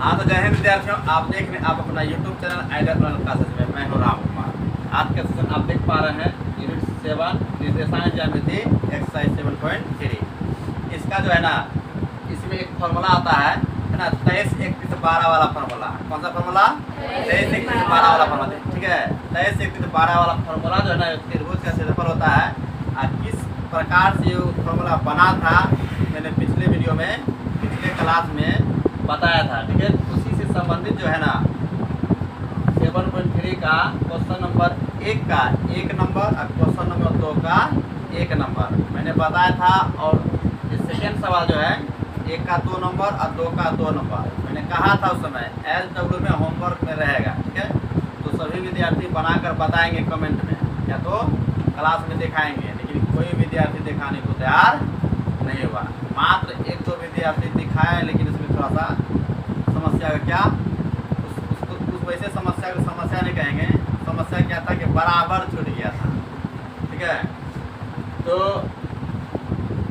हाँ तो जय हिंद विद्यार्थियों, आप देख रहे हैं आप अपना YouTube channel ideal online classes में। मैं हूँ राम कुमार। आज का सेशन आप देख पा रहे हैं यूनिट 7 निर्देशांक ज्यामिति एक्सरसाइज 7.3। इसका जो है ना, इसमें एक फॉर्मूला आता है ना, 23 31 12 वाला फॉर्मूला। कौन सा फॉर्मूला? 23 31 12 वाला फॉर्मूला। ठीक है, 23 31 12 वाला फॉर्मूला जो है ना, त्रिभुज का क्षेत्रफल होता है। किस प्रकार से वो फॉर्मूला बना था मैंने पिछले वीडियो में, पिछले क्लास में बताया था। ठीक है, उसी से संबंधित जो है ना 7.3 का क्वेश्चन नंबर 1 का 1 नंबर और क्वेश्चन नंबर 2 का 1 नंबर मैंने बताया था। और ये सेकेंड सवाल जो है 1 का 2 नंबर और 2 का 2 नंबर मैंने कहा था उस समय SW में होमवर्क में रहेगा। ठीक है, तो सभी विद्यार्थी बनाकर बताएंगे कमेंट में, या तो क्लास में दिखाएंगे, लेकिन कोई विद्यार्थी दिखाने को तैयार नहीं हुआ। मात्र 1-2 विद्यार्थी दिखाए, लेकिन इसमें थोड़ा सा समस्या का क्या उस वैसे समस्या नहीं कहेंगे। समस्या क्या था कि बराबर छूट गया था। ठीक है, तो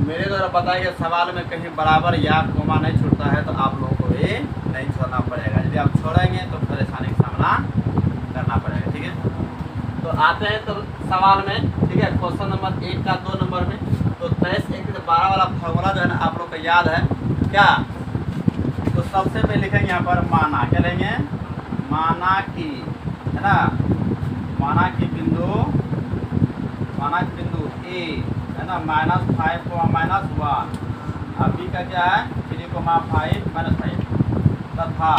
मेरे द्वारा बताया गया सवाल में कहीं बराबर या कोमा नहीं छूटता है तो आप लोगों को भी नहीं छोड़ना पड़ेगा। यदि आप छोड़ेंगे तो परेशानी का सामना करना पड़ेगा। ठीक है, तो आते हैं तो सवाल में। ठीक है, क्वेश्चन नंबर 1 का 2 नंबर में तो 23 31 12 वाला फॉर्मूला जो है ना आप लोग को याद है क्या? तो सबसे पहले लिखेंगे यहाँ पर माना। क्या लेंगे? माना की, है ना, माना की बिंदु ए है ना -5 -1। अभी का क्या है 3,5 -5 तथा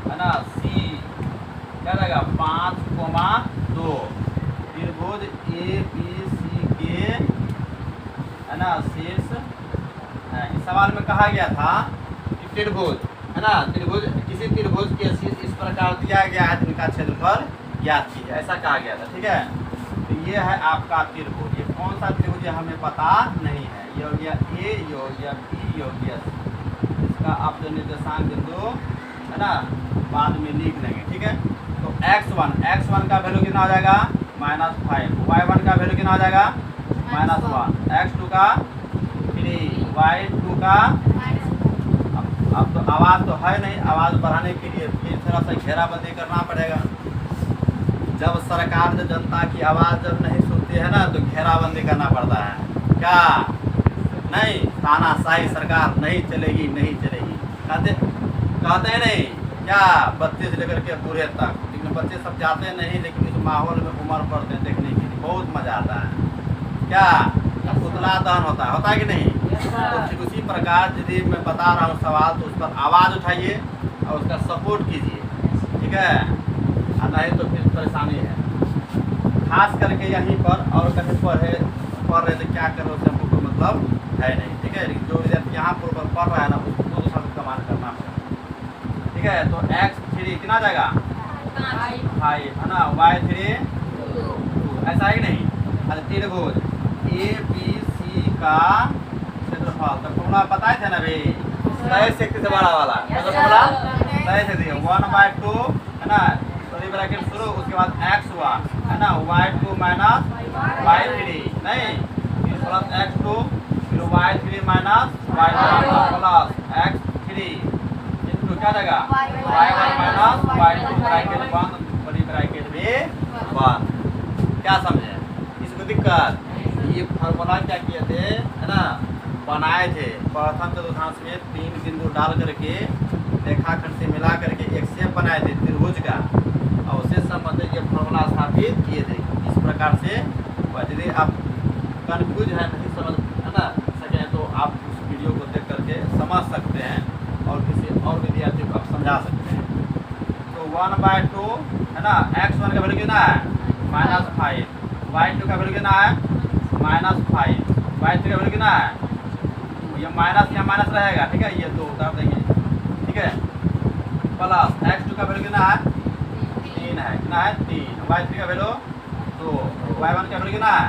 है ना सी क्या रहेगा 5,2। त्रिभुज ABC के है ना शीर्ष। इस सवाल में कहा गया था कि त्रिभुज है ना, त्रिभुज किसी त्रिभुज के शीर्ष इस प्रकार दिया गया है, जिनका क्षेत्रफल ज्ञात कीजिए, ऐसा कहा गया था। ठीक है, तो ये है आपका त्रिभुज। ये कौन सा त्रिभुज है हमें पता नहीं है। ये हो गया A, ये हो गया B, ये हो गया C। इसका आप जो निर्देशांक बिंदु है ना बाद में लिख लेंगे। ठीक है, तो x1 का वैल्यू कितना हो जाएगा -5। y1 का वैल्यू कितना हो जाएगा -1। x2 का 3, y2 का। अब तो आवाज़ तो है नहीं, आवाज़ बढ़ाने के लिए फिर थोड़ा सा घेराबंदी करना पड़ेगा। जब सरकार जो जनता की आवाज़ जब नहीं सुनती है ना तो घेराबंदी करना पड़ता है। क्या नहीं, तानाशाही सरकार नहीं चलेगी, नहीं चलेगी कहते हैं नहीं क्या? बच्चे से लेकर के बूढ़े तक, लेकिन बच्चे सब जाते नहीं, लेकिन इस माहौल में उमड़ पड़ते हैं देखने के लिए, बहुत मज़ा आता है। क्या पुतला दहन होता है कि नहीं? तो ठीक उसी प्रकार यदि मैं बता रहा हूँ सवाल तो उस पर आवाज़ उठाइए और उसका सपोर्ट कीजिए। ठीक है, नहीं तो फिर परेशानी है। खास करके यहीं पर और कहीं पढ़ रहे तो क्या करो उससे हमको कोई मतलब है नहीं। ठीक है, लेकिन जो विद्यार्थी यहाँ पर पढ़ रहा है ना उसको तो सब कमाल करना पड़ेगा। ठीक है, तो x3 कितना जाएगा 5 है ना, y3 2। ऐसा है कि नहीं? अच्छा, त्रिभुज ABC का क्षेत्रफल तो फॉर्मूला बताए थे ना भाई, 23 31 12 वाला। तो फॉर्मूला 23 1/2 है ना, कर्ली ब्रैकेट शुरू, उसके बाद x1 है ना, y2 y3 नहीं, फिर प्लस x2, फिर y3 y1 plus x3 into क्या जाएगा y1 y2 ब्रैकेट बंद, बड़ी ब्रैकेट भी बंद। क्या समझे इसको दिक्कत? ये फॉर्मूला क्या किए थे है ना, बनाए थे प्रथम चतुर्थांश में 3 बिंदु डाल करके रेखाखंड से मिला करके एक शेप बनाए थे त्रिभुज का, और उससे संबंधित ये फॉर्मूला स्थापित किए थे। इस प्रकार से यदि आप कन्फ्यूज है, नहीं समझ है ना सके तो आप उस वीडियो को देख करके समझ सकते हैं और किसी और विद्यार्थी को आप समझा सकते हैं। तो 1/2 है ना, x1 का वैल्यू कितना है -5, y2 का वैल्यू कितना है -5, y3 का वैल्यू कितना है, ये माइनस या माइनस रहेगा। ठीक है, ये 2 उतार देंगे। ठीक है, प्लस x2 का वैल्यू कितना है 3 है, कितना है 3, y3 का वैल्यू 2, y1 का वैल्यू कितना है,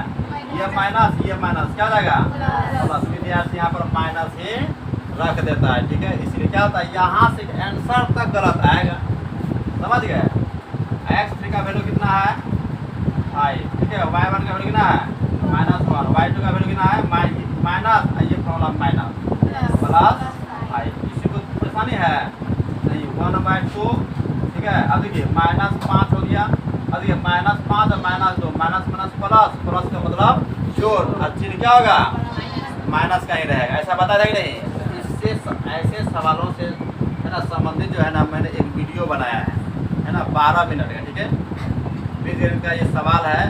ये माइनस क्या हो जाएगा प्लस। विद्यार्थी यहाँ पर माइनस ही रख देता है। ठीक है, इसलिए क्या होता है यहाँ से आंसर तक गलत आएगा। समझ गए? x3 का वैल्यू कितना है 5। ठीक है, y1 का वैल्यू कितना है -1, y2 का वैल्यू कितना है माइनस, ये फॉर्मूला माइनस प्लस 5। किसी को परेशानी है 1/2, ठीक है। अब देखिए -5 हो गया। अब देखिए -5 और -2, माइनस माइनस प्लस, प्लस का मतलब जोड़, और चिन्ह क्या होगा, माइनस का ही रहेगा। ऐसा बता देगा नहीं। इससे ऐसे सवालों से है ना संबंधित जो है ना मैंने एक वीडियो बनाया है ना 12 मिनट का, ठीक है। 20 मिनट का ये सवाल है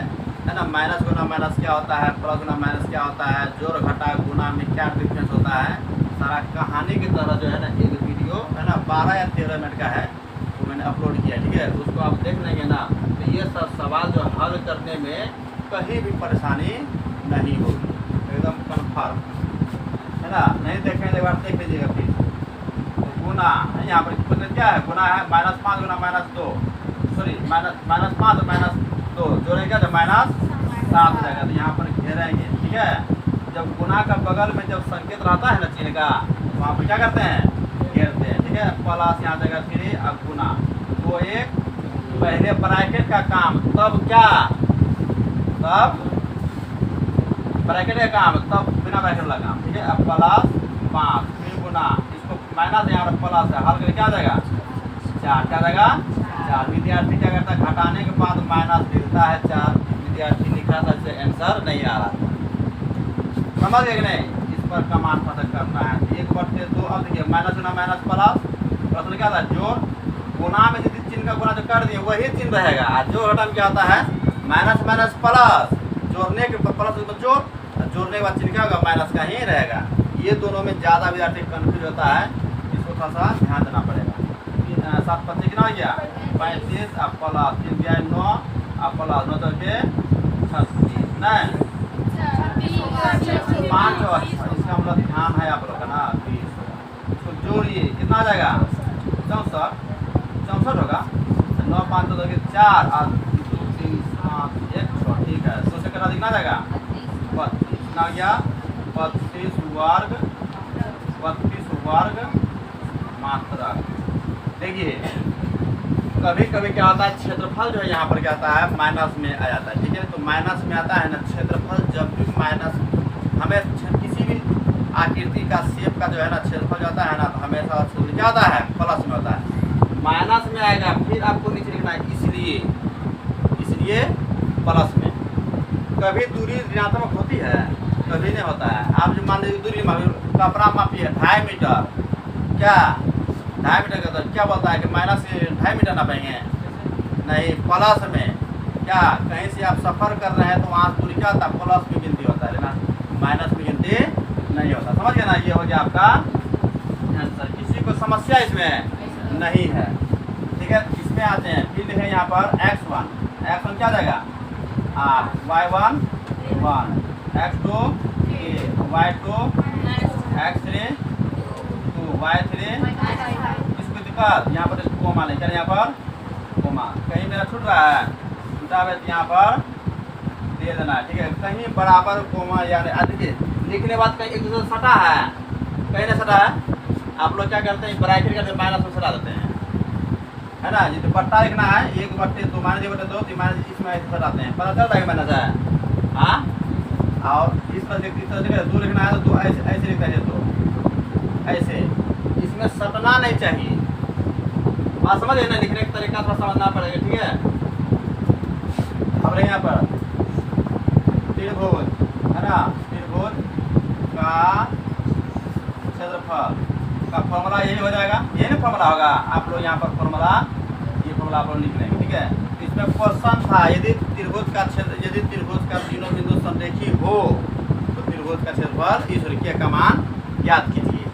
ना। माइनस गुना माइनस क्या होता है, प्लस गुना माइनस क्या होता है, जोड़ घटा गुना में क्या डिफरेंस होता है, सारा कहानी की तरह जो है ना एक वीडियो है ना 12 या 13 मिनट का है, तो मैंने अपलोड किया, ठीक है। उसको आप देख लेंगे ना, तो ये सब सवाल जो हल करने में कहीं भी परेशानी नहीं होगी, एकदम कन्फर्म है ना। नहीं देखेंगे एक बार देख लीजिएगा फिर। तो गुना है यहाँ पर क्या है, गुना है -5 गुना -2, सॉरी -5 और -2 जोड़ेगा तो -7 हो जाएगा। तो यहाँ पर घेरेंगे, ठीक है। जब गुना का बगल में जब संकेत रहता है ना चिन्ह का, तो वहाँ पर क्या करते हैं, घेरते हैं, ठीक है। प्लस यहाँ जाएगा फिर अब गुना, तो एक पहले ब्रैकेट का काम, तब क्या, तब ब्रैकेट का काम, तब बिना ब्रैकेट वाला काम, ठीक है। अब +5 फिर गुना, इसको माइनस यहाँ पर प्लस है, हल करके क्या जाएगा 4, क्या जाएगा 4। विद्यार्थी क्या करता है, घटाने के बाद माइनस मिलता है 4। विद्यार्थी लिखा था, इससे आंसर नहीं आ रहा था, समझ गए कि नहीं। इस पर कमांड पता करना है 1/2। अब देखिए माइनस गुना माइनस प्लस, प्लस क्या था जोड़, गुना में यदि चिन्ह का गुना जो कर दिए वही चिन्ह रहेगा। आज जोड़ घटा में क्या होता है, माइनस माइनस प्लस, जोड़ने के प्लस तो जोड़, जोड़ने के बाद चिन्ह क्या होगा, माइनस का ही रहेगा। ये दोनों में ज़्यादा विद्यार्थी कन्फ्यूज होता है, इसको थोड़ा सा ध्यान देना पड़ेगा। 7 5 कितना हो गया 35, अब प्लस 3 गया 9, अब प्लस 9 तो के 36, नहीं 5 और इसका मतलब ध्यान है आप लोग का ना 20। इसको जोड़िए कितना आ जाएगा 64 होगा। 9 5 तो 4 और 2 3 7 1 6, ठीक है। 100 से कटा दिखना जाएगा 32, कितना गया 32 वर्ग मात्रा। देखिए कभी कभी क्या होता है, क्षेत्रफल जो है यहाँ पर क्या आता है माइनस में आ जाता है, ठीक है। तो माइनस में आता है ना क्षेत्रफल, जब भी माइनस, हमें किसी भी आकृति का शेप का जो है ना क्षेत्रफल जाता है ना, तो हमेशा क्या होता है प्लस में होता है, माइनस में आएगा फिर आपको नीचे लिखना है, इसलिए प्लस में। कभी दूरी ऋणात्मक होती है, कभी नहीं होता है। आप जो मान लीजिए दूरी कपड़ा मापिए 2.5 मीटर, क्या 2.5 मीटर का, तो क्या बोलता है कि माइनस 2.5 मीटर ना पाएंगे, नहीं प्लस में। क्या कहीं से आप सफ़र कर रहे हैं तो वहाँ दूरी क्या होता है, प्लस में गिनती होता है ना, माइनस में गिनती नहीं होता, समझ गए ना। ये हो गया आपका आंसर। किसी को समस्या इसमें नहीं है, ठीक है। इसमें आते हैं फिर देखें यहाँ पर x1 क्या जाएगा 8, y1 1, x2 y2, x3 2, y3। इसको दिक्कत यहाँ पर कोमा नहीं, चलिए यहाँ पर कोमा कहीं मेरा छूट रहा है, छूटा है यहाँ पर दे देना है, ठीक है। कहीं बराबर कोमा या देखिए लिखने के बाद कहीं एक दूसरे सटा है, कहीं नहीं सटा है, आप लोग क्या करते हैं ब्रैकेट करते माइनस में सटा देते हैं, है ना। जितने बट्टा लिखना है 1/2 -1/2 तो इसमें ऐसे सटाते हैं, पता चल रहा है माइनस है, हाँ। और इस तरह 2 लिखना है तो ऐसे लिखते हैं, तो ऐसे इसमें सटना नहीं चाहिए, बात समझ ना, लिखने का तरीका थोड़ा समझना पड़ेगा, ठीक है। अब यहाँ पर त्रिभुज है ना, त्रिभुज का क्षेत्रफल का फॉर्मूला यही हो जाएगा, यही ना फॉर्मूला होगा। आप लोग यहाँ पर फॉर्मूला, ये फॉर्मूला आप लोग लिख लेंगे, ठीक है। इसमें क्वेश्चन था यदि त्रिभुज का तीनों बिंदु संरेखी हो तो त्रिभुज का क्षेत्रफल इस रेखीय का मान याद कीजिए।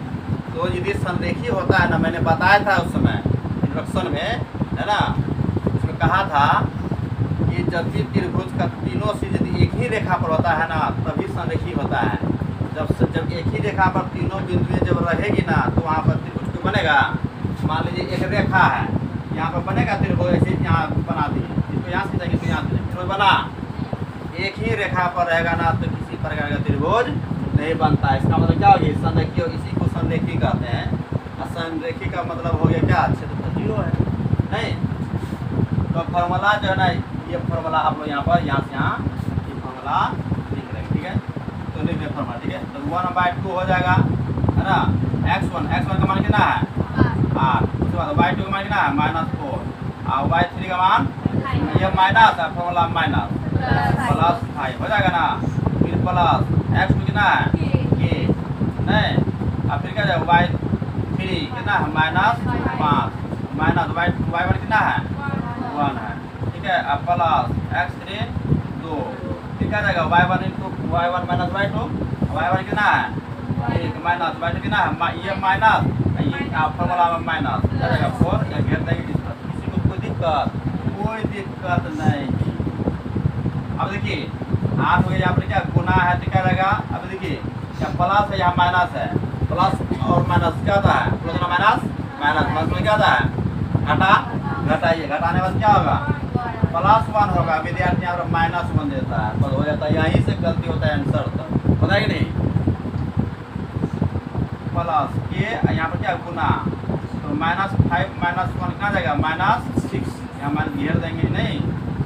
तो यदि संरेखी होता है ना, मैंने बताया था उस समय इंट्रोडक्शन में, है ना, उसमें कहा था कि जब भी त्रिभुज का तीनों से यदि एक ही रेखा पर होता है ना तभी संरेखी होता है। जब एक ही रेखा पर तीनों बिंदुएं जब रहेगी ना तो वहाँ पर त्रिभुज को बनेगा। मान लीजिए एक रेखा है, यहाँ पर बनेगा त्रिभुज, ऐसे यहाँ बना दी, इसको यहाँ से जाएंगे तो यहाँ से त्रिभुज बना। एक ही रेखा पर रहेगा ना तो किसी प्रकार का त्रिभुज नहीं बनता। इसका मतलब क्या होगी, संरेखी, इसी को संरेखी कहते हैं। और संरेखी का मतलब हो गया क्या, क्षेत्रफल 0 है, नहीं। तो फॉर्मूला जो है ना, ये फॉर्मूला आप लोग यहाँ पर यहाँ से यहाँ ये फॉर्मूला लिख रहे हैं, ठीक है। तो लिख दें फॉर्मूला, ठीक है। तो 1/2 हो जाएगा, है ना। x1 का मान कितना है 8, उसके बाद y2 का कितना है -4 और y3 का मान ये माइनस है फॉर्मूला माइनस +5 हो जाएगा ना। फिर प्लस x कितना है k नहीं अब फिर क्या जाएगा y3 कितना है -5 माइनस y1 कितना है 1 है ठीक है। अब प्लस x3 2 फिर क्या जाएगा y1 माइनस y1 कितना है 1 माइनस y2 कितना है ये माइनस ये फॉर्मूला में माइनस क्या जाएगा 4 या घेर देंगे इस पर। किसी को कोई दिक्कत नहीं। अब देखिए 8 हो गया यहाँ पर क्या गुना है तो क्या रहेगा। अब देखिए क्या प्लस है यहाँ माइनस है प्लस और माइनस क्या होता है प्लस और माइनस मतलब क्या होता है घटाइए घटाने बाद क्या होगा +1 होगा। विद्यार्थी यहाँ पर -1 देता है पर हो जाता है यहीं से गलती होता है आंसर तक होता है कि नहीं। प्लस के यहाँ पर क्या गुना तो -5 -1 कितना जाएगा -6 यहाँ माइनस घेर देंगे नहीं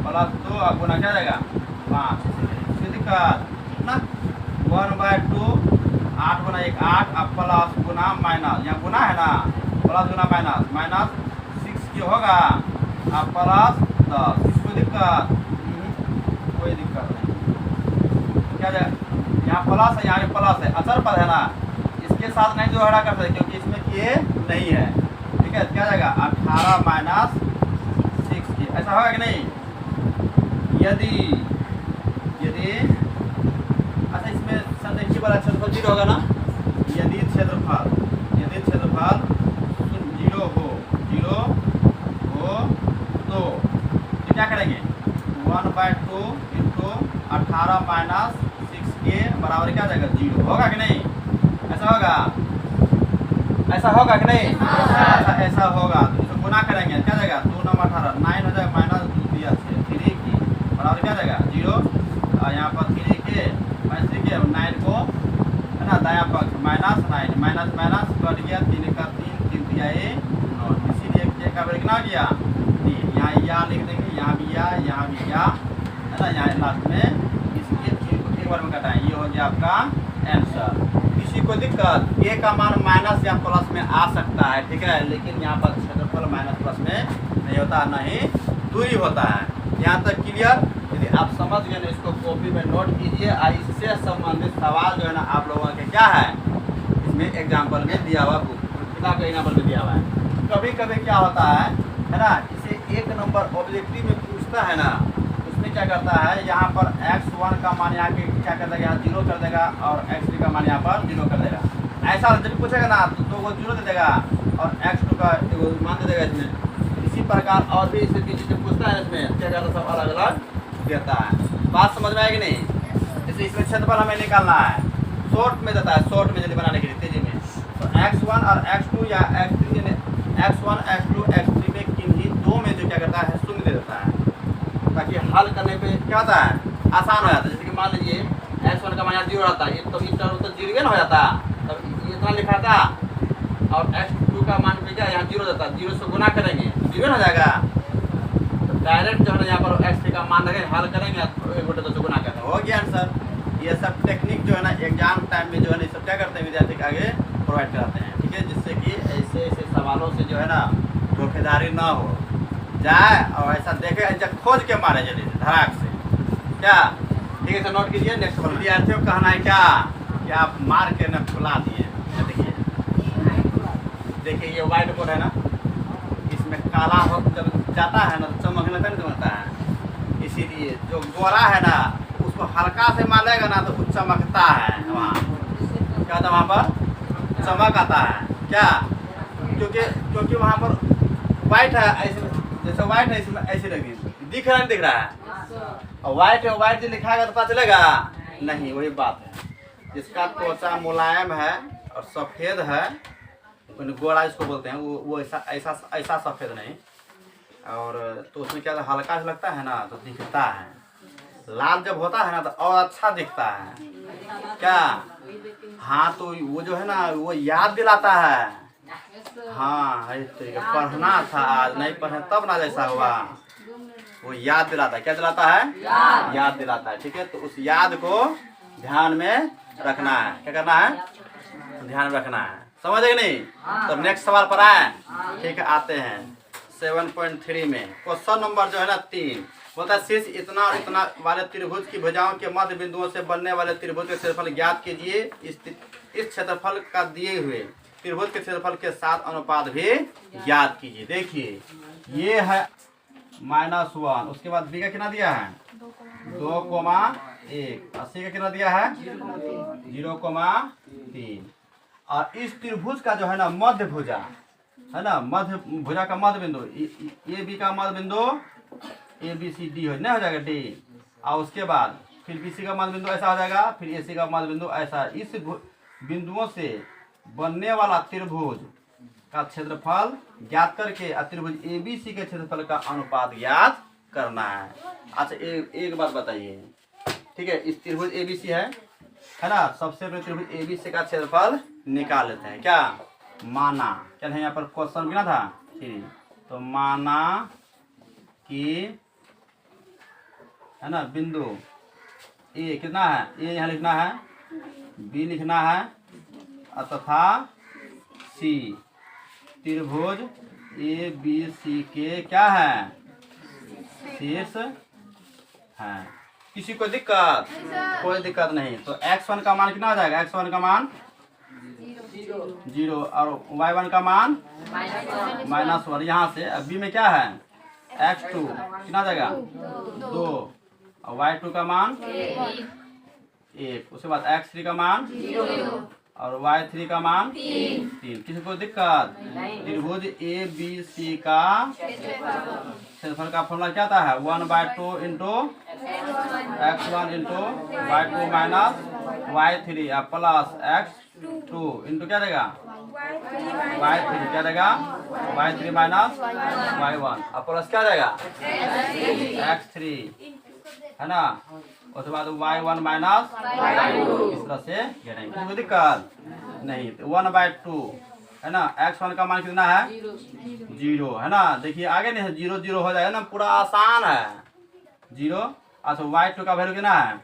+2 और गुना क्या जाएगा 5 दिक्कत ना 1/2 8 गुना 1 8 अब प्लस गुना माइनस यहाँ गुना है ना प्लस गुना माइनस 6 की होगा अब प्लस 10 कोई दिक्कत नहीं क्या जाएगा यहाँ प्लस है यहाँ पे प्लस है अचर पद है ना इसके साथ नहीं जोड़ा कर सकते क्योंकि इसमें के नहीं है ठीक है। क्या जाएगा 18 माइनस 6 के ऐसा होगा कि नहीं। यदि अच्छा इसमें संरक्षी वाला क्षेत्रफल 0 होगा ना यदि क्षेत्रफल 0 हो तो क्या करेंगे 1/2 इंटू 18 माइनस 6 के बराबर क्या जाएगा 0 होगा कि नहीं। ऐसा होगा कि नहीं ऐसा होगा तो इसको गुना करेंगे क्या जाएगा 2 9 18 9 हो जाएगा -2 दिया 3 की बराबर क्या जाएगा 0 और यहाँ पर 3 के -3 के 9 को है ना दायां पक्ष -9 माइनस कट गया 3 का 3 दिया 9 इसीलिए का कितना गया 3 यहाँ या लिख देंगे यहाँ भी या है ना यहाँ लास्ट में इसके 3 को एक बार में घटाएं ये हो गया आपका आंसर। किसी को दिक्कत a का मान माइनस या प्लस में आ सकता है ठीक है लेकिन यहाँ पर क्षेत्रफल माइनस प्लस में नहीं होता नहीं दूरी होता है। यहाँ तक क्लियर। यदि आप समझ गए ना इसको कॉपी में नोट कीजिए। इससे संबंधित सवाल जो है ना आप लोगों के क्या है इसमें एग्जाम्पल में दिया हुआ किताब का एग्जाम्पल में दिया हुआ है। कभी कभी क्या होता है ना इसे 1 नंबर ऑब्जेक्टिव में पूछता है ना उसमें क्या करता है यहाँ पर x1 का मान यहाँ के क्या कर देगा 0 कर देगा और x3 का मान यहाँ पर 0 कर देगा। ऐसा जब पूछेगा ना तो 2 को 0 दे देगा और x2 का मान दे देगा इसमें। इसी प्रकार और भी इससे चीज़ें पूछता है इसमें क्या करता है सब अलग अलग देता है। बात समझ में आएगी नहीं। जैसे इसमें क्षेत्रफल हमें निकालना है शॉर्ट में देता है शॉर्ट में जल्दी बनाने के लिए तेजी में तो x1 और x2 या x3 x1 x2 x3 में किन्हीं दो में जो क्या करता है शून्य दे देता है ताकि हल करने पे क्या होता है आसान हो जाता है। जैसे कि मान लीजिए x1 का मान 0 रहता है तो इस टर्म तो 0 हो जाता तब इतना लिखा था और x2 का मान पे क्या यहाँ 0 देता 0 से गुना करेंगे तो 0 हो जाएगा। तो डायरेक्ट जो है यहाँ पर x3 का मान लगे हल करेंगे एक बटे 2 से गुना करते हो गया आंसर। ये सब टेक्निक जो है ना एग्जाम टाइम में जो है ना सब क्या करते हैं विद्यार्थी के आगे प्रोवाइड कराते हैं ठीक है जिससे कि ऐसे सवालों से जो है ना धोखेधारी ना हो जाए और ऐसा देखे जब खोज के मारे जल्दी से धड़ाक से क्या ठीक है। तो नोट कीजिए नेक्स्ट वन विद्यार्थियों का कहना है क्या कि आप मार के न फुला दिए। देखिए ये व्हाइट बोर्ड है ना इसमें काला हो जब जाता है ना तो चमकने तक चमकता है इसीलिए जो गोरा है ना उसको हल्का से मारेगा ना तो वो चमकता है वहाँ क्या होता है वहाँ पर चमक आता है क्या क्योंकि वहाँ पर व्हाइट है ऐसे जैसे व्हाइट है इसमें ऐसे लगी दिख रहा है और व्हाइट जो लिखाएगा तो पता चलेगा नहीं। वही बात है जिसका त्वचा मुलायम है और सफ़ेद है गोरा इसको बोलते हैं वो ऐसा सफ़ेद नहीं और तो उसमें क्या हल्का से लगता है ना तो दिखता है। लाल जब होता है ना तो और अच्छा दिखता है क्या हाँ तो वो जो है ना वो याद दिलाता है हाँ तो पढ़ना था आज नहीं पढ़े तब ना जैसा हुआ वो याद दिलाता है। क्या दिलाता है याद दिलाता है ठीक है। तो उस याद को ध्यान में रखना है क्या करना है ध्यान में रखना है समझे कि नहीं। तो नेक्स्ट सवाल पर आए ठीक है आते हैं। 7.3 में क्वेश्चन नंबर जो है ना 3 बोलता है शीर्ष इतना और इतना वाले त्रिभुज की भुजाओं के मध्य बिंदुओं से बनने वाले त्रिभुज के क्षेत्रफल ज्ञात कीजिए। इस क्षेत्रफल का दिए हुए त्रिभुज के क्षेत्रफल के साथ अनुपात भी ज्ञात कीजिए। देखिए ये है -1, उसके बाद बी का कितना दिया है 2,1, और सी का कितना दिया है 0,3। और इस त्रिभुज का जो है ना मध्य भुजा है ना, मध्य भुजा का मध्य बिंदु ए बी का मध्य बिंदु ए बी सी डी नहीं हो जाएगा डी, और उसके बाद फिर बी सी का मध्य बिंदु ऐसा हो जाएगा, फिर ए सी का मध्य बिंदु ऐसा। इस बिंदुओं से बनने वाला त्रिभुज का क्षेत्रफल ज्ञात करके त्रिभुज ए बी सी के क्षेत्रफल का अनुपात ज्ञात करना है। अच्छा एक बात बताइए, ठीक है, इस त्रिभुज ए बी सी है ना, सबसे पहले त्रिभुज ए बी सी का क्षेत्रफल निकाल लेते हैं। क्या माना, क्या है यहाँ पर क्वेश्चन कितना था 3, तो माना कि है ना बिंदु ए कितना है, ए यहाँ लिखना है, बी लिखना है तथा सी त्रिभुज ए बी सी के क्या है शीर्ष है। किसी को दिक्कत? कोई दिक्कत नहीं। तो x1 का मान कितना हो जाएगा, x1 का मान 0 और y1 का मान -1 यहाँ से। अब b में क्या है x2 कितना हो जाएगा 2 और y2 का मान 1, उसके बाद x3 का मान 0 और y3 का मान 3। किसी को दिक्कत? त्रिभुज ए बी सी का क्षेत्रफल का फॉर्मूला क्या था है 1/2 into x1 into y2 minus y3 plus x2 into क्या देगा y3 क्या देगा y3 माइनस y1 और प्लस क्या देगा x3 है ना, उसके बाद y1 माइनस इस तरह से गिनेंगे। कोई दिक्कत नहीं। तो 1/2 है ना, x1 का मान कितना है 0 है ना, देखिए आगे नहीं 0 0 हो जाएगा ना, पूरा आसान है 0। अच्छा y2 का वैल्यू कितना है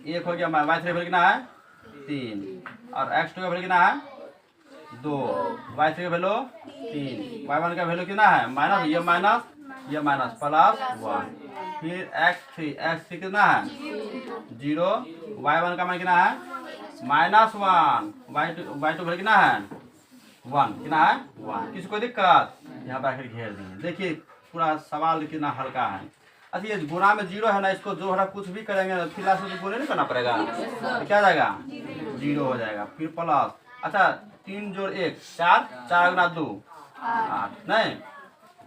1 हो गया, y3 का वैल्यू कितना है 3 और x2 का वैल्यू कितना है 2, y3 का वैल्यू 3, y1 का वैल्यू कितना है माइनस ये माइनस प्लस 1, फिर x3 कितना है 0, y1 का मान कितना है -1, y2 वैल्यू कितना है 1, कितना है 1। किसी को दिक्कत? यहाँ पर आखिर घेर दिए। देखिए पूरा सवाल कितना हल्का है। अच्छा ये गुणा में 0 है ना, इसको जो है कुछ भी करेंगे फिर लास्ट में गुणे नहीं करना पड़ेगा, तो क्या जाएगा 0 हो जाएगा। फिर प्लस, अच्छा 3 जोड़ 1 4, 4 गुना 2 8 नहीं,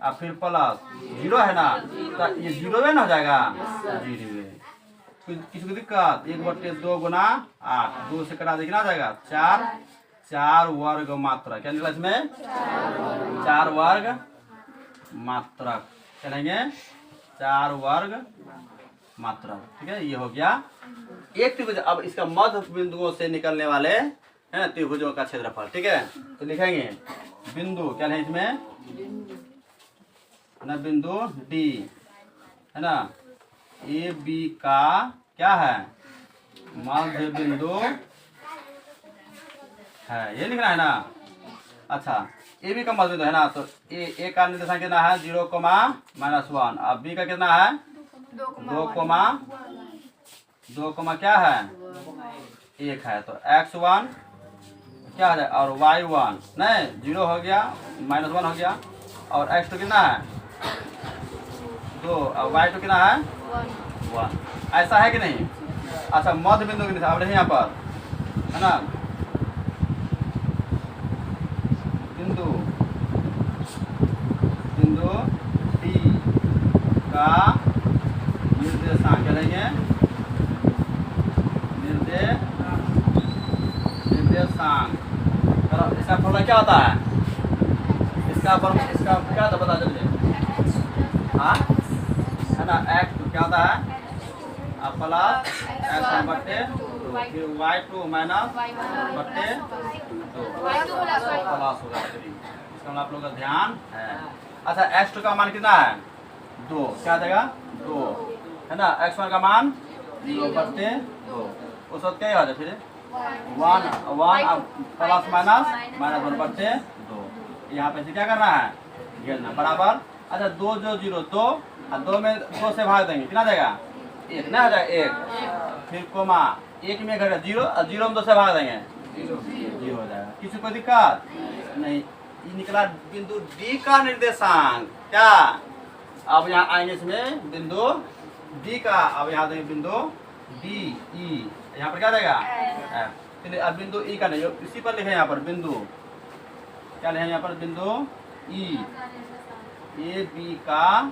अब फिर प्लस 0 है ना, तो ये 0 है ना हो जाएगा 0। किसी को दिक्कत? 1/2 गुना 8, 2 से कटा दे कितना जाएगा 4 वर्ग मात्रक, क्या निकला इसमें 4 वर्ग मात्रक, चलेंगे 4 वर्ग मात्रक। ठीक है, ये हो गया एक त्रिभुज। अब इसका मध्य बिंदुओं से निकलने वाले हैं त्रिभुजों का क्षेत्रफल। ठीक है, तो लिखेंगे बिंदु क्या है इसमें ना, बिंदु डी है ना, ए बी का क्या है मध्य बिंदु है, ये लिखना है ना। अच्छा ए बी का मध्य बिंदु है ना, तो ए का निर्देशांक कितना है 0,-1, अब बी का कितना है 2, क्या है 1 है, तो x1 क्या है और y1 नहीं 0 हो गया, -1 हो गया, और x2 कितना है 2 और y2 कितना है 1। ऐसा है कि नहीं? अच्छा मध्य बिंदु के अब यहाँ पर है ना, बिंदु डी का निर्देशांक क्या लेंगे निर्देशांक। इसका फॉर्मूला क्या होता है, इसका क्या होता पता चलिए हाँ है ना, x2 क्या होता है प्लस x1 बट्टे 2, फिर y2 माइनस बट्टे 2 प्लस होगा 3। इसका आप लोग का ध्यान है। अच्छा x2 का मान कितना है 2, क्या देगा 2 है ना, x1 का मान 0 बट्टे 2, उस वक्त क्या हो जाए फिर 1 प्लस -1 बट्टे 2, यहाँ पे से क्या करना है, घेरना बराबर। अच्छा 2 जो 0 2 और 2 में 2 से भाग देंगे कितना देगा 1 ना हो जाएगा 1, फिर कोमा 1 में घटेगा 0 और 0 में 2 से भाग देंगे 0 हो जाएगा। किसी को दिक्कत नहीं। ये निकला बिंदु डी का निर्देशांक क्या। अब यहाँ आएंगे इसमें बिंदु डी का, अब यहाँ देंगे बिंदु डी ई, यहाँ पर क्या देगा चलिए। अब बिंदु ई का नहीं, इसी पर लिखे यहाँ पर बिंदु क्या लिखे यहाँ पर बिंदु ई, ए बी का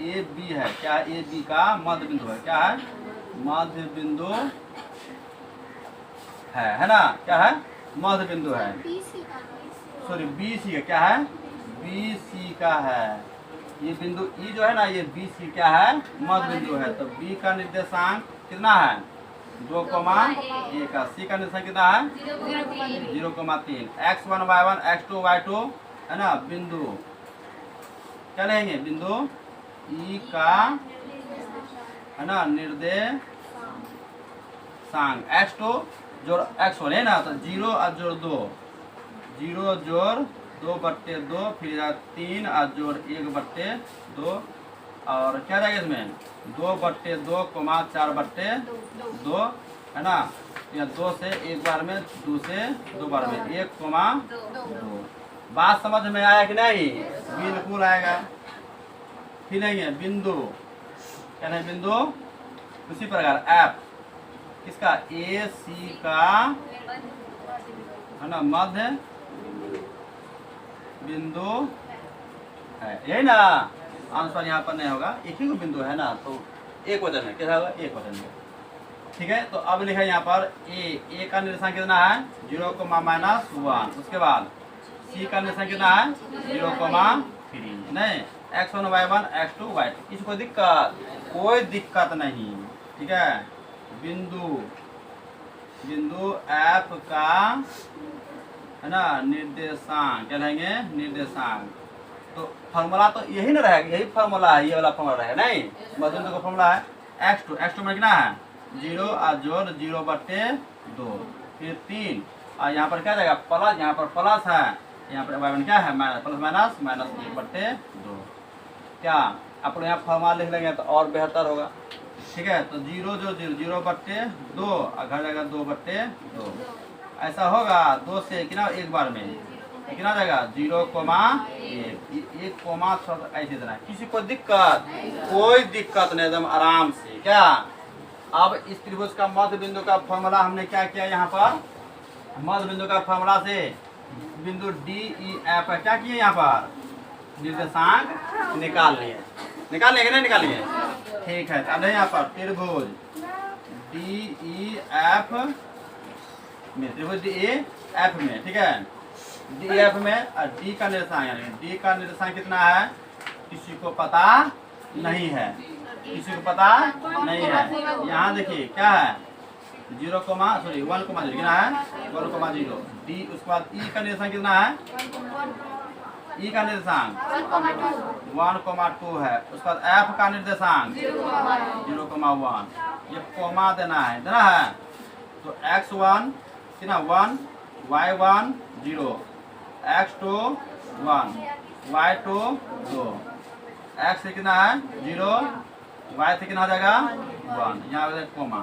ए बी है क्या, ए बी का मध्य बिंदु है क्या है, मध्य बिंदु है ना, क्या है मध्य बिंदु है। सॉरी बी सी का क्या है, बी सी का है ये बिंदु ई जो है ना, ये बी सी क्या है मध्य बिंदु है। तो बी का निर्देशांक कितना है 2,1 का, सी का निर्देशांक कितना है 0,3, x1 y1 x2 y2 है ना। बिंदु क्या लेंगे बिंदु ई का है ना निर्देशांक x2 जोड़ x1 है ना, तो 0 और जोड़ 2, 0 जोड़ 2/2, फिर 3 और जोड़ 1/2 और क्या जाएगा इसमें 2/2, 4/2 है ना। या 2 से एक बार में, 2 से 2 बार में 1,2। बात समझ में आया कि नहीं, बिल्कुल आएगा। फिर लेंगे बिंदु क्या है बिंदु उसी प्रकार एफ किसका ए सी का है ना मध्य बिंदु है, यही ना आंसर यहाँ पर नहीं होगा, एक ही को बिंदु है ना, तो एक वजन है क्या होगा एक वजन है। ठीक है, तो अब लिखा यहाँ पर ए का निर्देशांक कितना है 0,-1, उसके बाद सी का निर्देशांक कितना है 0,3 नहीं, x1 y1 x2 y2। किसी को दिक्कत कोई दिक्कत नहीं। ठीक है, बिंदु एफ का है ना निर्देशांक क्या लेंगे निर्देशांक। तो फॉर्मूला तो यही ना रहेगा, यही फॉर्मूला है, ये वाला फॉर्मूला रहेगा नहीं। मध्यबिंदु का फॉर्मूला है x2 में कितना है 0 और जोड़ 0/2, फिर 3 और यहाँ पर क्या जाएगा प्लस, यहाँ पर प्लस है, यहाँ पर y1 क्या है माइनस, प्लस माइनस 1/2। क्या आप लोग यहाँ फॉर्मूला लिख लेंगे तो और बेहतर होगा। ठीक है, तो 0 जो 0/2 और घर जाएगा 2/2, ऐसा होगा 2 से कितना एक बार में कितना जाएगा 0,1, 1 ऐसे देना। किसी को दिक्कत कोई दिक्कत नहीं, एकदम आराम से। क्या अब इस त्रिभुज का मध्य बिंदु का फॉर्मूला हमने क्या किया, यहाँ पर मध्य बिंदु का फॉर्मूला से बिंदु डी ई एफ क्या किए, यहाँ पर निर्देशांक निकाल लिए कि नहीं निकालिए। ठीक है, अब यहाँ पर त्रिभुज डी ई एफ में, त्रिभुज डी ई एफ में, ठीक है डी एफ में डी का निर्देशांक, डी का निर्देशांक कितना है किसी को पता नहीं है, किसी को पता नहीं है। यहाँ देखिए क्या है 1,0 कितना है 1,0 डी, उसके बाद ई का निर्देशांक कितना है, ई का निर्देशांक 1,2 है, उसके बाद एफ का निर्देशांक 0,1, ये कोमा देना है तो x1 कितना 1 y1 0 x2 1 y2 2, x से कितना है 0 y से कितना हो जाएगा 1, यहाँ पे कोमा।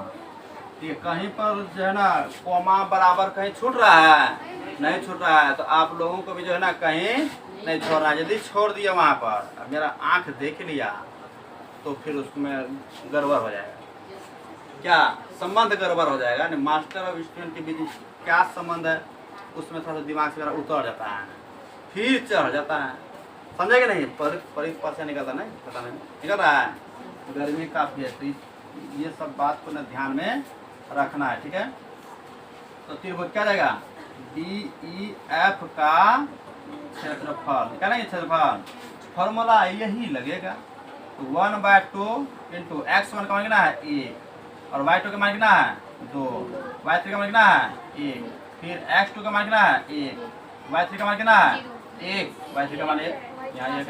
ठीक है, कहीं पर जो है ना कोमा बराबर कहीं छूट रहा है नहीं छूट रहा है, तो आप लोगों को भी जो है ना कहीं नहीं छोड़ना है। यदि छोड़ दिया वहाँ पर मेरा आंख देख लिया तो फिर उसमें गड़बड़ हो जाएगा, क्या संबंध गड़बड़ हो जाएगा। नहीं मास्टर और स्टूडेंट के बीच क्या संबंध है उसमें थोड़ा सा दिमाग से मेरा उतर जाता है, फिर चढ़ जाता है, समझेगा नहीं पर से निकलता नहीं, पता नहीं निकल रहा है। गर्मी काफ़ी है, तो ये सब बात को ना ध्यान में रखना है। ठीक है, तो त्रिभुज क्या जाएगा डी ई एफ का क्षेत्रफल क्या नहीं क्षेत्रफल, फॉर्मूला यही लगेगा। तो 1/2 इंटू x1 का मान कितना है 1 और y2 का मान कितना है 2, y3 का मान कितना है 1, फिर x2 का मान कितना है 1, y3 का मान कितना है 1, y3 का मान 1 यहाँ 1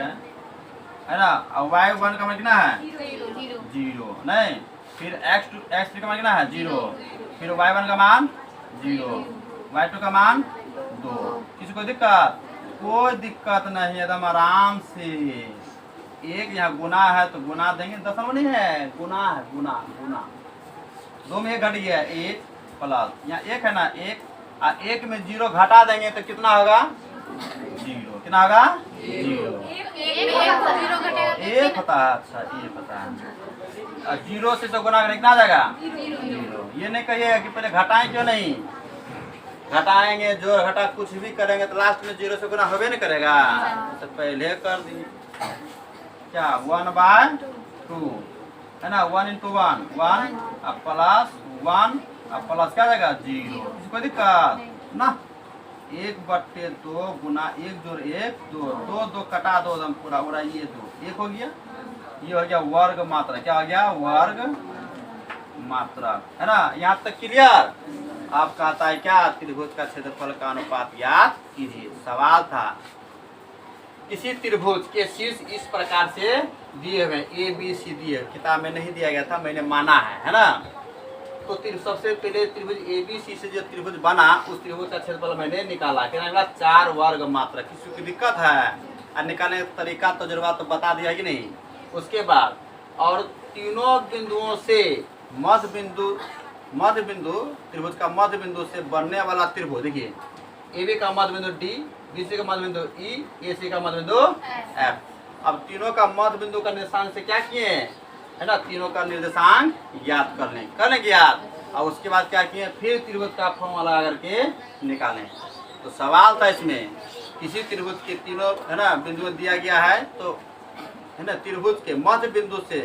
है ना, और y1 का मान कितना है 0 नहीं, फिर x3 का मान कितना है 0, फिर y1 का मान 0, y2 का मान 2। किसी को दिक्कत कोई दिक्कत नहीं, एकदम आराम से। एक यहाँ गुना है तो गुना देंगे, दशमलव नहीं है, गुना है, गुना गुना। दो में एक घट गया, एक प्लस यहाँ एक है ना, एक और एक में जीरो घटा देंगे तो कितना होगा? जीरो। कितना होगा? जीरो। एक पता है, अच्छा ये पता है। और जीरो से तो गुना कितना आ जाएगा? जीरो। ये नहीं कहिएगा कि पहले घटाएं क्यों नहीं, घटाएंगे जो घटा कुछ भी करेंगे तो लास्ट में जीरो से गुना होबे नहीं करेगा, तो पहले कर दी क्या 1/2 है ना, 1 × 1 1 अब प्लस 1 अब प्लस क्या जाएगा? जीरो। कोई दिक्कत ना। 1/2 गुना 1 जोड़ 1 2 2 2 कटा दो एकदम पूरा पूरा, ये 2 1 हो गया, ये हो गया वर्ग मात्रा। क्या हो गया? वर्ग मात्रा, है ना। यहाँ तक क्लियर? आप कहता है क्या? त्रिभुज का क्षेत्रफल का अनुपात याद कीजिए। सवाल था इसी त्रिभुज के शीर्ष इस प्रकार से दिए हुए ए बी सी दिए, किताब में नहीं दिया गया था, मैंने माना है ना। तो सबसे पहले त्रिभुज ए बी सी से जो त्रिभुज बना उस त्रिभुज का क्षेत्रफल मैंने निकाला, कितना? 4 वर्ग मात्रा। किसी की दिक्कत है? और निकालने का तरीका तजुर्बा तो बता दिया कि नहीं। उसके बाद और तीनों बिंदुओं से मध्य बिंदु त्रिभुज का मध्य बिंदु से बनने वाला त्रिभुज, देखिए ए बी का मध्य बिंदु डी, बी सी का मध्य बिंदु ई, ए सी का मध्य बिंदु एफ। अब तीनों का मध्य बिंदु का निर्देशांक से क्या किए, है ना, तीनों का निर्देशांक ज्ञात कर लें ज्ञात। और उसके बाद क्या किए, फिर त्रिभुज का फॉर्मूला लगा करके निकालें। तो सवाल था इसमें किसी त्रिभुज के तीनों, है ना, बिंदु दिया गया है, तो है ना त्रिभुज के मध्य बिंदु से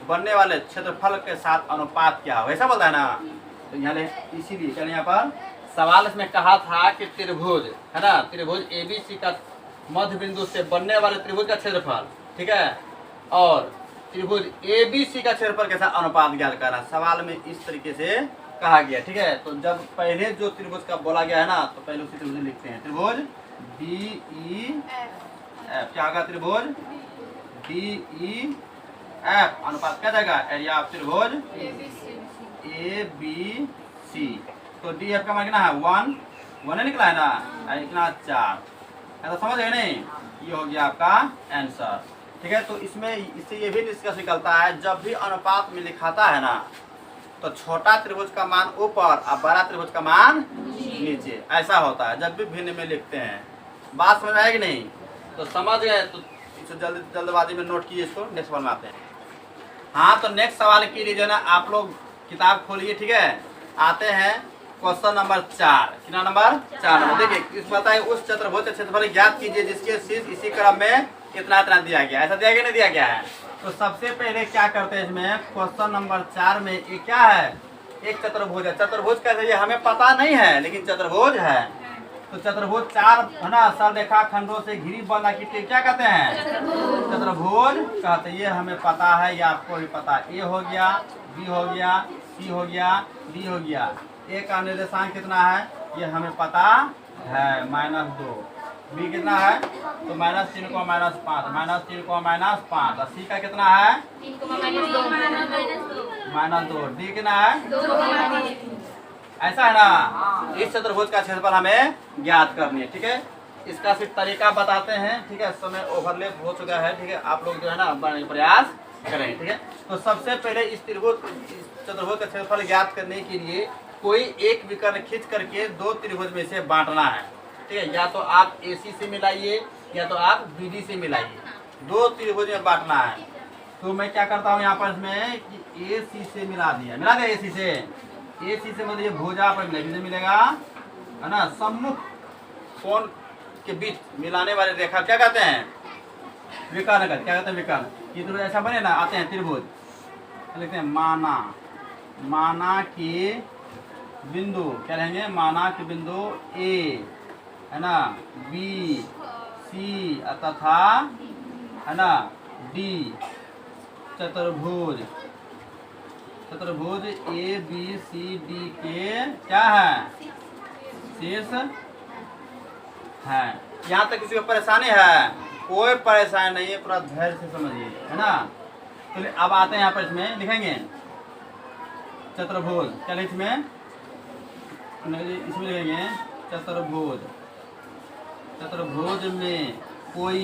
बनने वाले क्षेत्रफल के साथ अनुपात क्या हो, ऐसा बोलता है ना। तो यहाँ इसीलिए चलिए यहाँ पर सवाल इसमें कहा था कि त्रिभुज, है ना, त्रिभुज एबीसी का मध्य बिंदु से बनने वाले त्रिभुज का क्षेत्रफल, ठीक है, और त्रिभुज एबीसी का क्षेत्रफल के साथ अनुपात ज्ञात करना। सवाल में इस तरीके से कहा गया, ठीक है। तो जब पहले जो त्रिभुज का बोला गया है ना, तो पहले उसी त्रिभुज लिखते हैं, त्रिभुज डी ई एफ। क्या होगा? त्रिभुज डी ई एफ अनुपात क्या जाएगा? एरिया ऑफ त्रिभुज ए बी सी। तो डी एफ का मान कितना है? 1 निकला है ना, इतना 4, ऐसा समझ गए नहीं। ये हो गया आपका आंसर, ठीक है। तो इसमें इससे ये भी निष्कर्ष निकलता है, जब भी अनुपात में लिखाता है ना, तो छोटा त्रिभुज का मान ऊपर और बड़ा त्रिभुज का मान नीचे, ऐसा होता है जब भी भिन्न में लिखते हैं। बात समझ आएगी नहीं? तो समझ गए तो इसको जल्दबाजी में नोट कीजिए, इसको नेक्स्ट सवाल में आते हैं। हाँ, तो नेक्स्ट सवाल की लीजिए ना, आप लोग किताब खोलिए, ठीक है। आते हैं क्वेश्चन नंबर 4। कितना नंबर? 4 नंबर। देखिए इस बताइए, उस चतुर्भुज क्षेत्रफल ज्ञात कीजिए जिसके शीर्ष इसी क्रम में कितना इतना दिया गया, ऐसा दिया गया नहीं दिया गया है। तो सबसे पहले क्या करते हैं इसमें, क्वेश्चन नंबर 4 में ये क्या है? एक चतुर्भुज है। चतुर्भुज कैसे, ये हमें पता नहीं है, लेकिन चतुर्भुज है। तो चतुर्भुज 4, है ना, सररेखा खंडों से घिरी बना की क्या कहते हैं? चतुर्भुज कहते हैं। ये हमें पता है, ये आपको भी पता है। ए हो गया, बी हो गया, सी हो गया, डी हो गया। ए का निर्देशांक कितना है ये हमें पता है, -2। बी कितना है? तो -3 को -5, -3 को -5। और सी का कितना है? -2। डी कितना है? ऐसा है ना। इस चतुर्भुज का क्षेत्रफल हमें ज्ञात करनी है, ठीक है। इसका सिर्फ तरीका बताते हैं, ठीक है। समय ओवरलैप हो चुका है, ठीक है। आप लोग जो है ना बनाने का प्रयास करें, ठीक है। तो सबसे पहले इस चतुर्भुज का क्षेत्रफल ज्ञात करने के लिए कोई एक विकर्ण खींच करके 2 त्रिभुज में से बांटना है, ठीक है। या तो आप AC से मिलाइए या तो आप BD से मिलाइए, 2 त्रिभुज में बांटना है। तो मैं क्या करता हूँ यहाँ पर इसमें कि AC से मिला दिया AC से। AC से मतलब ये भुजा पर मिलेगा, है ना। सम्मुख कोण के बीच मिलाने वाले रेखा क्या कहते हैं? विकर्ण। क्या कहते हैं? विकर्ण। ये त्रिभुज ऐसा बने ना, आते हैं त्रिभुज, लिखते हैं माना कि बिंदु, क्या रहेंगे? माना कि बिंदु A, है ना, B, C तथा, है ना, D चतुर्भुज ABCD के क्या है? शीर्ष है। यहाँ तक किसी को परेशानी है? कोई परेशानी नहीं है, पूरा धैर्य से समझिए, है ना। तो अब आते हैं यहाँ पर, इसमें लिखेंगे चतुर्भुज। क्या लिखें इसमें लिखेंगे? चतुर्भुज चतुर्भुज में कोई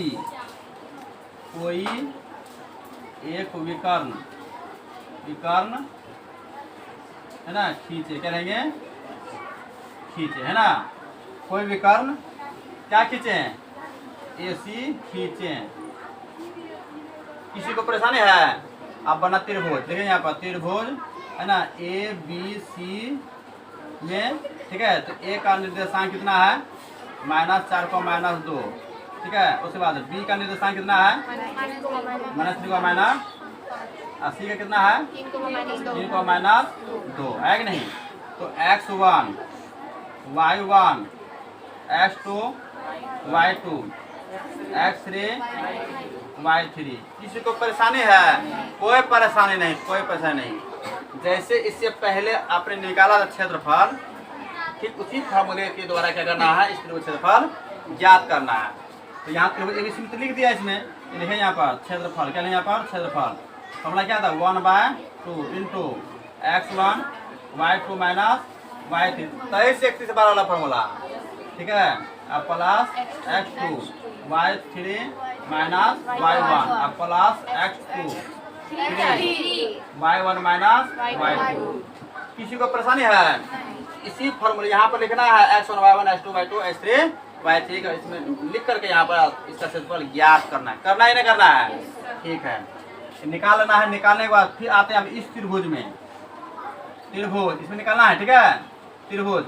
एक विकर्ण है ना खींचे, क्या रहेंगे, खींचे, है ना। कोई विकर्ण क्या खींचे, AC खींचे। किसी को परेशानी है, आप बना त्रिभुज, देखिए यहाँ पर त्रिभुज है ना ABC में, ठीक है। तो A का निर्देशांक कितना है, -4 को -2, ठीक है। उसके बाद B का निर्देशांक कितना है, -3 को माइनस, और C का कितना है, 3 को -2, है कि नहीं। तो X1 Y1 X2 Y2 X3 Y3। किसी को परेशानी है, कोई परेशानी नहीं, कोई परेशानी नहीं। जैसे इससे पहले आपने निकाला था क्षेत्रफल, ठीक उसी फार्मूले के द्वारा क्या करना है, इस त्रिभुज क्षेत्रफल ज्ञात करना है। तो यहाँ त्रिभुज ABC में लिख दिया इसमें, लिखे यहाँ पर क्षेत्रफल, क्या लिखे यहाँ पर क्षेत्रफल। फॉर्मूला क्या था, 1/2 into X1 Y2 minus Y3, 23 से 31 बार वाला फॉर्मूला, ठीक है। अब plus X2 Y3 minus Y1, अब plus X2 Y1 minus Y2। किसी को परेशानी है, इसी फॉर्मूले यहाँ पर लिखना है X1 Y1 X2 Y2 X3 Y3 का, इसमें लिख करके यहाँ पर इसका क्षेत्रफल ज्ञात करना है, करना ही नहीं करना है, ठीक है। निकालना है, निकालने के बाद फिर आते हैं अब इस त्रिभुज में, त्रिभुज इसमें निकालना है, ठीक है। त्रिभुज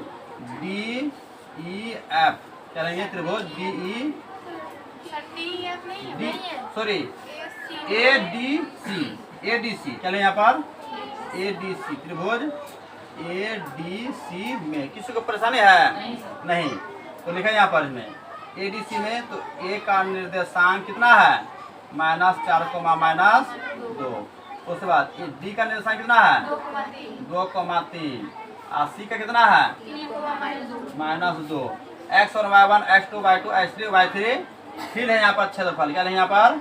DEF, क्या रहेंगे, त्रिभुज ADC, क्या लें यहाँ पर ADC, त्रिभुज ADC में। किसी को परेशानी है, नहीं, तो लिखा यहाँ पर इसमें ADC में। तो A का निर्देशांक कितना है, -4 को -2। उसके बाद D का निर्देशांक कितना है, 2,3। और C का कितना है, -2। X1 Y1 X2 Y2 X3 Y3। फिर है यहाँ पर क्षेत्रफल, क्या है यहाँ पर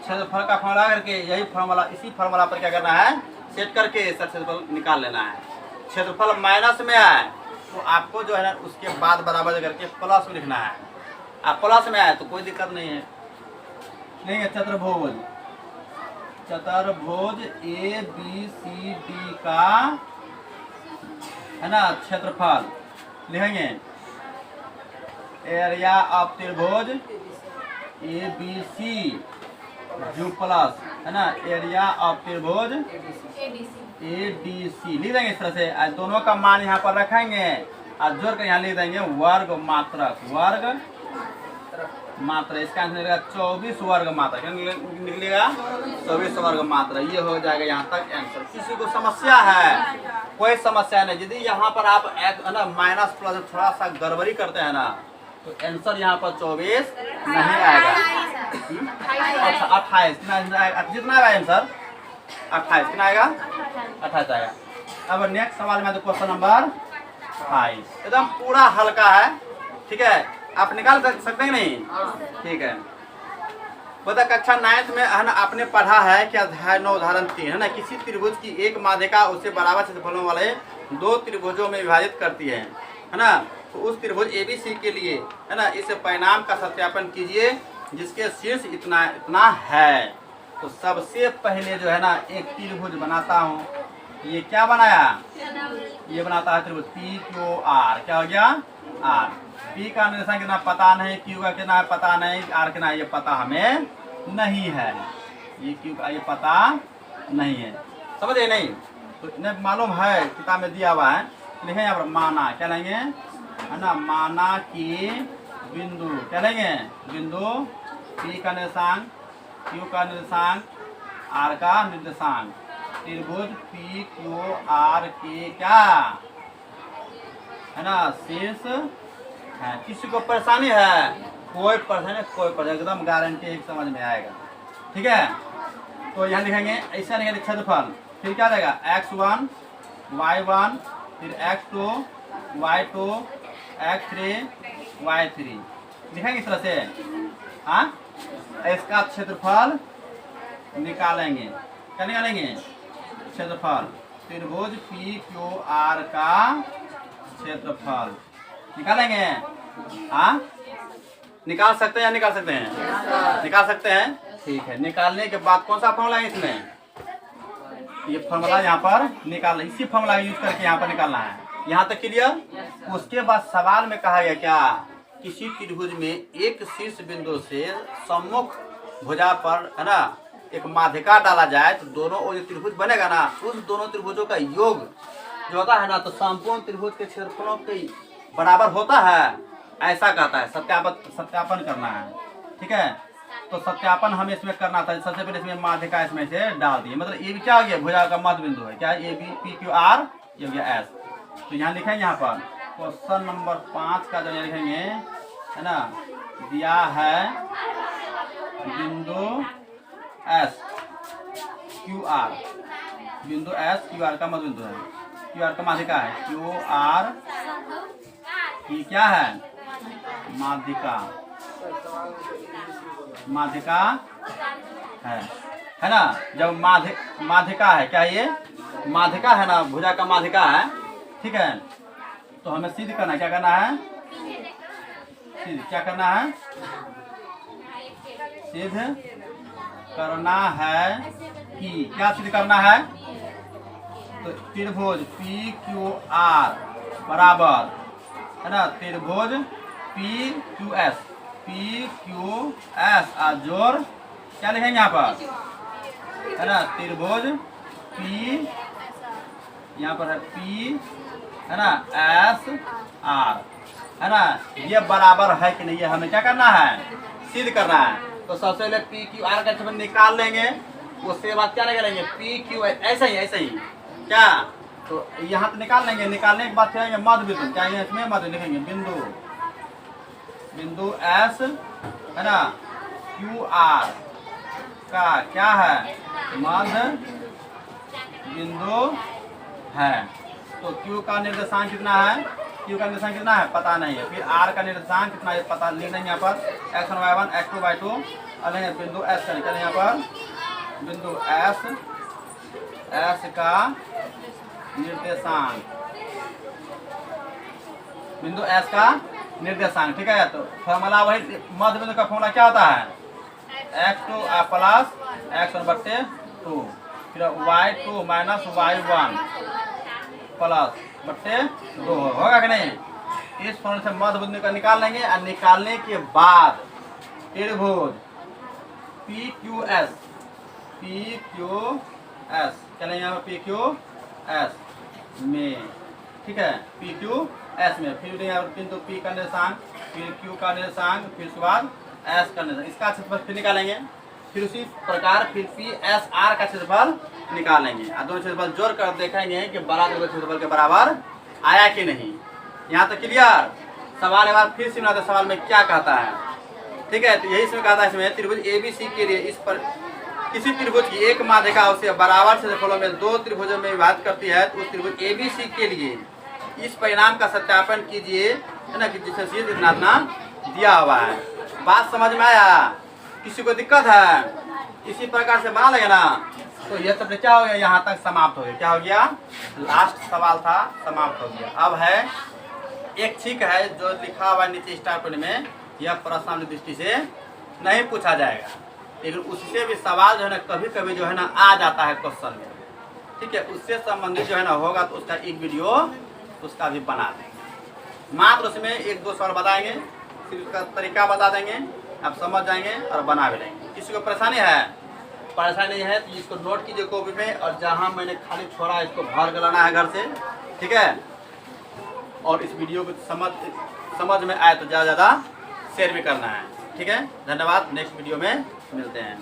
क्षेत्रफल का फॉर्मूला करके, यही फॉर्मूला, इसी फॉर्मूला पर क्या करना है, सेट करके इसका क्षेत्रफल निकाल लेना है। क्षेत्रफल माइनस में आए तो आपको जो है ना उसके बाद बराबर करके प्लस में लिखना है। आप प्लस में आए तो कोई दिक्कत नहीं है। लेंगे चतुर्भुज ABCD का है ना क्षेत्रफल लिखेंगे। एरिया ऑफ त्रिभुज ABC जो प्लस है ना एरिया ऑफ त्रिभुज ADC लिख देंगे इस तरह से। दोनों का मान यहाँ पर रखेंगे और जोड़ कर यहाँ लिख देंगे वर्ग मात्रक, वर्ग मात्रा। इसका आंसर निकलेगा 24 वर्ग मात्रा। क्या निकलेगा, 24 वर्ग मात्रा। ये हो जाएगा यहाँ तक आंसर। किसी को समस्या है, कोई समस्या नहीं। यदि यहाँ पर आप है ना माइनस प्लस थोड़ा सा गड़बड़ी करते हैं ना तो आंसर यहाँ पर 24 नहीं आएगा। अच्छा 28 जितना आएगा आंसर 28 कितना आएगा, 28 आएगा। अब नेक्स्ट सवाल में तो क्वेश्चन नंबर 5 एकदम पूरा हल्का है, ठीक है, आप निकाल सकते हैं नहीं, ठीक है। बता कक्षा 9 में है ना आपने पढ़ा है कि अध्याय 9 उदाहरण 3 है ना, किसी त्रिभुज की एक माध्यिका उससे बराबर क्षेत्रफलों वाले दो त्रिभुजों में विभाजित करती है ना। तो उस त्रिभुज ABC के लिए है ना इस परिणाम का सत्यापन कीजिए जिसके शीर्ष इतना इतना है। तो सबसे पहले जो है ना एक त्रिभुज बनाता हूँ। ये क्या बनाया, ये बनाता है त्रिभुज PQR। क्या हो गया, R। P का निर्देशांक कितना पता नहीं, Q का कितना पता नहीं, R कितना ये पता हमें नहीं है, ये Q का ये पता नहीं है, समझे नहीं। तो इन्हें मालूम है, किताब में दिया हुआ है, लिखे यहाँ पर माना। क्या लेंगे है ना, माना कि बिंदु, क्या लेंगे बिंदु P का निर्देशांक, Q का निर्देशांक, R का निर्देशांक, त्रिभुज PQR के क्या है ना शीर्ष है। किसी को परेशानी है, कोई परेशानी, कोई परेशानी, एकदम गारंटी एक समझ में आएगा, ठीक है। तो यहाँ लिखेंगे ऐसा लिखेंगे क्षेत्रफल, फिर क्या रहेगा X1 Y1 फिर X2 Y2 X3 Y3 लिखेंगे इस तरह से। हाँ, इसका क्षेत्रफल निकालेंगे। क्या निकालेंगे, क्षेत्रफल त्रिभुज PQR का क्षेत्रफल निकालेंगे। हाँ निकाल सकते हैं या निकाल सकते हैं? निकाल सकते हैं। ठीक है, निकालने के बाद कौन सा फॉर्मूला है इसमें? ये फॉर्मूला यहाँ पर निकालना, इसी फॉर्मूला यूज करके यहाँ पर निकालना है। यहाँ तक क्लियर? उसके बाद सवाल में कहा गया क्या, किसी त्रिभुज में एक शीर्ष बिंदु से सम्मुख भुजा पर है ना एक माध्यिका डाला जाए तो दोनों वो जो त्रिभुज बनेगा ना, उस दोनों त्रिभुजों का योग जो होता है ना, तो संपूर्ण त्रिभुज के क्षेत्रफलों के बराबर होता है, ऐसा कहता है। सत्यापन करना है। ठीक है, तो सत्यापन हमें इसमें करना था। सबसे पहले इसमें माध्यिका इसमें से डाल दिए, मतलब ये भी क्या हो गया, भुजा का मध्य बिंदु है क्या, A B P Q R, ये हो गया एस। तो यहाँ लिखेंगे, यहाँ पर क्वेश्चन नंबर 5 का जो लिखेंगे है ना, दिया है बिंदु एस क्यू आर, बिंदु एस क्यू आर का मध्य बिंदु है, क्यू आर का माध्यिका है, क्यू आर की क्या है, माध्यिका, माध्यिका है ना। जब माध्यिका है क्या, ये माध्यिका है ना, भुजा का माध्यिका है। ठीक है, तो हमें सिद्ध करना है, क्या करना है, सिद्ध क्या करना है, सिद्ध करना है कि, क्या सिद्ध करना है, तो त्रिभुज पी क्यू आर बराबर है ना, त्रिभुज P Q S, P Q S और जोड़ क्या लिखेंगे यहाँ पर है ना, त्रिभुज पी, यहाँ पर है पी है ना एस आर है ना, ये बराबर है कि नहीं, ये हमें क्या करना है, सिद्ध करना है। तो सबसे पहले पी क्यू आर का क्षेत्रफल निकाल लेंगे, उसके बाद क्या निकालेंगे, पी क्यू एस, ऐसा ही क्या, तो यहाँ तो निकाल लेंगे। निकालने के बाद फिर मध्य बिंदु, क्या है इसमें मध्य लिखेंगे, बिंदु एस है ना, क्यू आर का क्या है, मध्य बिंदु है। तो Q का निर्देशांक कितना है, Q का निर्देशांक कितना है पता नहीं है, फिर R का निर्देशांक कितना है पता लिख देंगे यहाँ पर, x1 y1 x2 y2, अलग बिंदु S का निकल यहाँ पर, बिंदु S का निर्देशांक, बिंदु S का निर्देशांक। ठीक है, तो फॉर्मूला वही मध्य बिंदु का फॉर्मूला क्या होता है, x2 प्लस x1/2, फिर y2 माइनस y1 प्लस बट्टे 2 होगा कि नहीं। इस फॉर्मूले से मध्य बिंदु का निकाल लेंगे और निकालने के बाद त्रिभुज पी क्यू एस चलेंगे यहाँ पी क्यू एस में, ठीक है, पी क्यू एस में, फिर बिंदु पी का निर्देशांक, फिर क्यू का निर्देशांक, फिर उसके बाद एस का निर्देशांक, इसका क्षेत्रफल फिर निकालेंगे। फिर उसी प्रकार फिर पी एस आर का क्षेत्रफल निकालेंगे और दोनों क्षेत्रफल जोड़ कर देखेंगे कि बड़ा त्रिभुज क्षेत्रफल के बराबर आया कि नहीं। यहाँ तक क्लियर। सवाल एक बार फिर से बनाते, सवाल में क्या कहता है। ठीक है, तो यही इसमें कहता है, इसमें त्रिभुज एबीसी के लिए इस पर किसी त्रिभुज की एक माध्यिका उसे बराबर क्षेत्रफलों में दो त्रिभुजों में विभाजित करती है, तो उस त्रिभुज एबीसी के लिए इस परिणाम का सत्यापन कीजिए, है ना, कि जिसमें सीध इतना दिया हुआ है। बात समझ में आया? किसी को दिक्कत है? इसी प्रकार से बना लेगा ना। तो यह सब क्या हो गया, यहाँ तक समाप्त हो गया। क्या हो गया, लास्ट सवाल था, समाप्त हो गया। अब है एक ठीक है जो लिखा हुआ नीचे स्टार पॉइंट में, यह प्रश्नावली दृष्टि से नहीं पूछा जाएगा, लेकिन उससे भी सवाल जो है ना कभी कभी जो है ना आ जाता है क्वेश्चन में। ठीक है, उससे संबंधित जो है ना होगा तो उसका एक वीडियो उसका भी बना देंगे। मात्र उसमें एक दो सवाल बताएंगे, फिर उसका तरीका बता देंगे, आप समझ जाएंगे और बना भी लेंगे। किसी को परेशानी है? परेशानी नहीं है तो इसको नोट कीजिए कॉपी में, और जहाँ मैंने खाली छोड़ा इसको भर कर लाना है घर से। ठीक है, और इस वीडियो को समझ में आए तो ज़्यादा से ज़्यादा शेयर भी करना है। ठीक है, धन्यवाद। नेक्स्ट वीडियो में मिलते हैं।